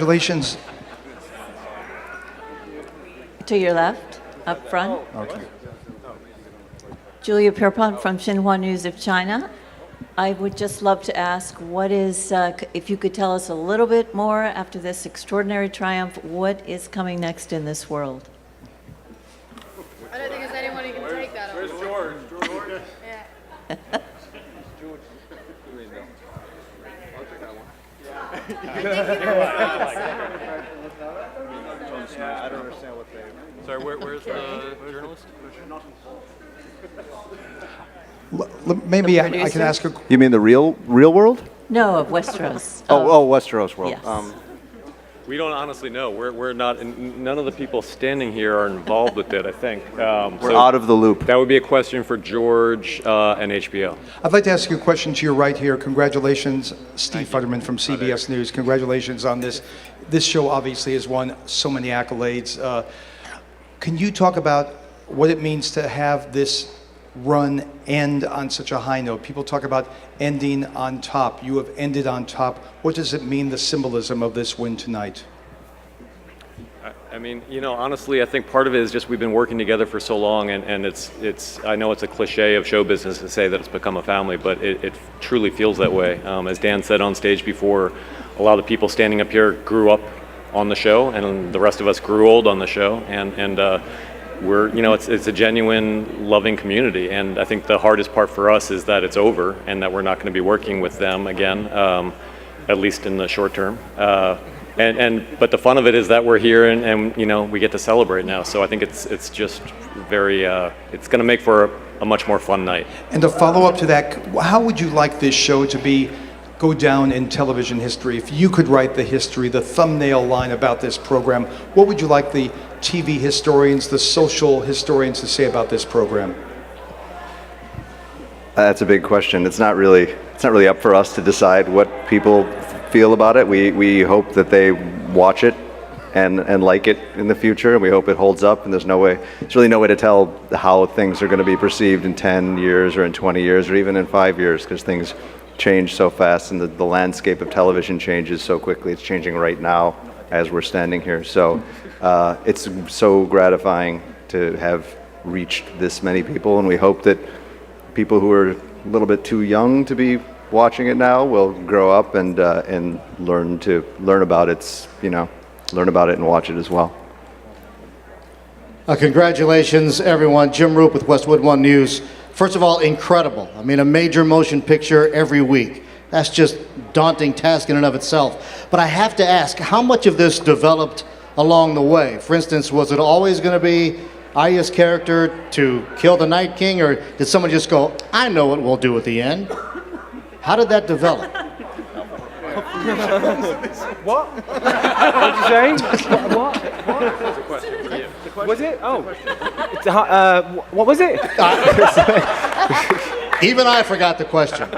congratulations. To your left, up front. Okay. Julia Pierpont from Xinhua News of China. I would just love to ask, what is, if you could tell us a little bit more after this extraordinary triumph, what is coming next in this world? I don't think there's anyone who can take that. Where's George? George? Yeah. George. I'll take that one. I don't understand what they... Sorry, where's the journalist? Maybe I can ask a... You mean the real world? No, of Westeros. Westeros world. Yes. We don't honestly know. We're not. None of the people standing here are involved with it. I think We're out of the loop. That would be a question for George and HBO. I'd like to ask you a question to your right here. Congratulations, Steve Futterman from CBS News. Congratulations on this. This show obviously has won so many accolades. Can you talk about what it means to have this run end on such a high note? People talk about ending on top. You have ended on top. What does it mean, the symbolism of this win tonight? I mean, honestly, I think part of it is just we've been working together for so long, and it's. I know it's a cliche of show business to say that it's become a family, but it truly feels that way. As Dan said on stage before, a lot of the people standing up here grew up on the show, and the rest of us grew old on the show, and we're, it's a genuine, loving community, and I think the hardest part for us is that it's over, and that we're not going to be working with them again, at least in the short term. But the fun of it is that we're here, and we get to celebrate now. So I think it's just very, it's going to make for a much more fun night. And to follow up to that, how would you like this show to go down in television history? If you could write the history, the thumbnail line about this program, what would you like the TV historians, the social historians to say about this program? That's a big question. It's not really up for us to decide what people feel about it. We hope that they watch it and like it in the future, and we hope it holds up, and there's really no way to tell how things are going to be perceived in 10 years or in 20 years or even in 5 years, because things change so fast, and the landscape of television changes so quickly. It's changing right now as we're standing here. So it's so gratifying to have reached this many people, and we hope that people who are a little bit too young to be watching it now will grow up and learn about it and watch it as well. Congratulations, everyone. Jim Roop with Westwood One News. First of all, incredible. I mean, a major motion picture every week. That's just daunting task in and of itself. But I have to ask, how much of this developed along the way? For instance, was it always going to be Arya's character to kill the Night King, or did someone just go, I know what we'll do at the end? How did that develop? What? What did you say? What? Was it? Oh. What was it? Even I forgot the question.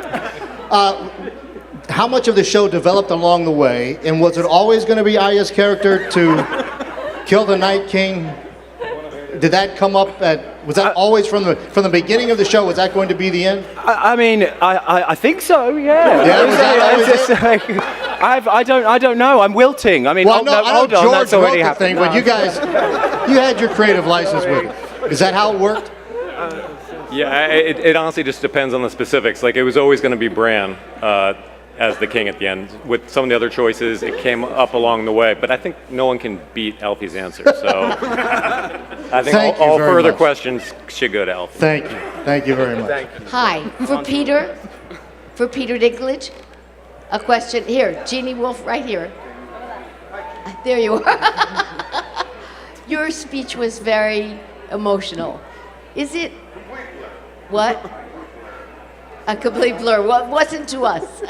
How much of the show developed along the way, and was it always going to be Arya's character to kill the Night King? Did that come up was that always from the beginning of the show? Was that going to be the end? I think so. Yeah. I don't know. I'm wilting. I mean, well, no, hold on. That's already happened. But you guys, you had your creative license with it. Is that how it worked? Yeah, it honestly just depends on the specifics. Like, it was always going to be Bran as the king at the end. With some of the other choices, it came up along the way. But I think no one can beat Alfie's answer. So I think all further questions should go to Alfie. Thank you. Thank you very much. Thank you. Hi, for Peter Dinklage, a question. Here, Jeannie Wolf, right here. There you are. Your speech was very emotional. Is it? What? A complete blur. What wasn't to us?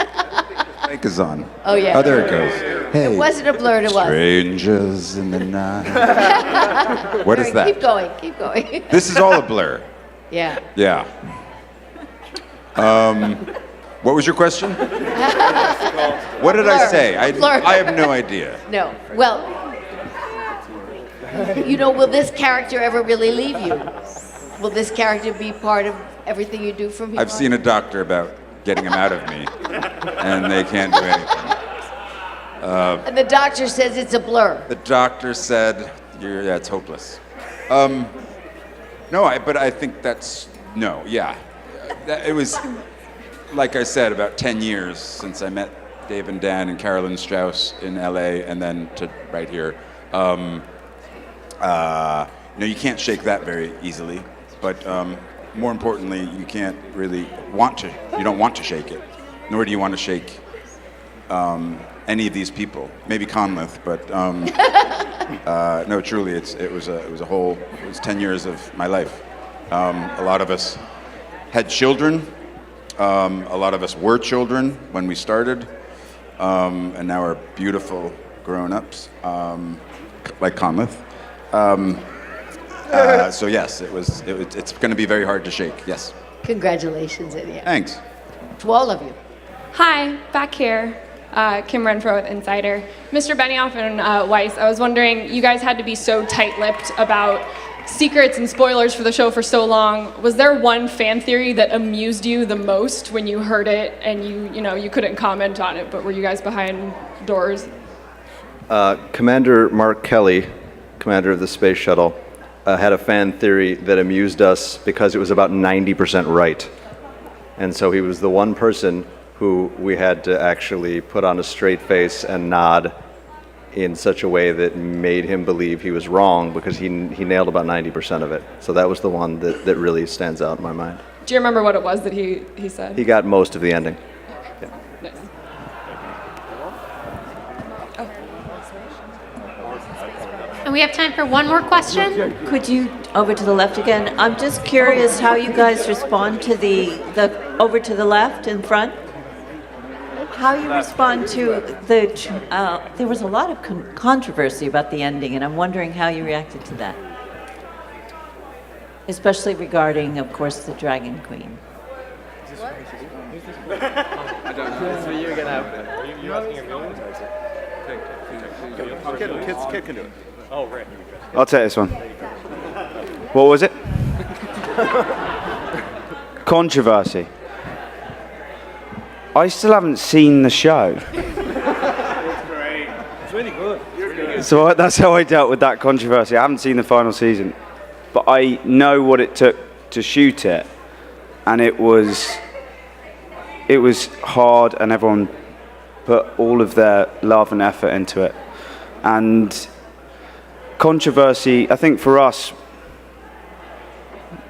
Mic is on. Oh, yeah. Oh, there it goes. Hey. It wasn't a blur to us. Strangers in the night. What is that? Keep going. Keep going. This is all a blur. Yeah. Yeah. What was your question? What did I say? I have no idea. No. Well, will this character ever really leave you? Will this character be part of everything you do from here I've on? seen a doctor about getting him out of me, and they can't do anything. And the doctor says it's a blur. The doctor said, yeah, it's hopeless. No, but I think that's, no, yeah. It was, like I said, about 10 years since I met Dave and Dan and Carolyn Strauss in LA and then to right here. You can't shake that very easily, but more importantly, you can't really you don't want to shake it, nor do you want to shake any of these people. Maybe Conleth, but no, truly, it was 10 years of my life. A lot of us had children. A lot of us were children when we started, and now are beautiful grown-ups, like Conleth. So yes, it's going to be very hard to shake. Yes. Congratulations, anyhow. Thanks. To all of you. Hi, back here. Kim Renfro with Insider. Mr. Benioff and Weiss, I was wondering, you guys had to be so tight-lipped about secrets and spoilers for the show for so long. Was there one fan theory that amused you the most when you heard it and you couldn't comment on it, but were you guys behind doors? Commander Mark Kelly, commander of the space shuttle, had a fan theory that amused us because it was about 90% right. And so he was the one person who we had to actually put on a straight face and nod in such a way that made him believe he was wrong, because he nailed about 90% of it. So that was the one that really stands out in my mind. Do you remember what it was that he said? He got most of the ending. Yeah. Nice. And we have time for one more question. Could you, over to the left again? I'm just curious how you guys respond to the over to the left in front. How you respond to there was a lot of controversy about the ending, and I'm wondering how you reacted to that. Especially regarding, of course, the Dragon Queen. I don't know. It's for you again. Are you asking a kid can do it. Oh, right. I'll take this one. What was it? Controversy. I still haven't seen the show. It's great. It's really good. You're good. So that's how I dealt with that controversy. I haven't seen the final season, but I know what it took to shoot it, and it was hard, and everyone put all of their love and effort into it. And controversy, I think for us,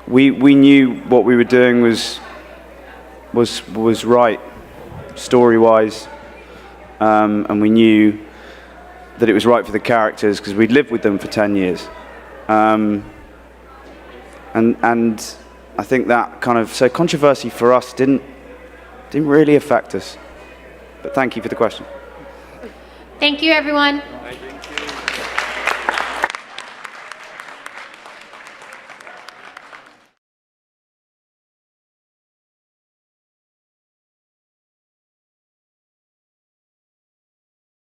we knew what we were doing was right, story-wise, and we knew that it was right for the characters because we'd lived with them for 10 years. And I think that so controversy for us didn't really affect us. But thank you for the question. Thank you, everyone. Thank you.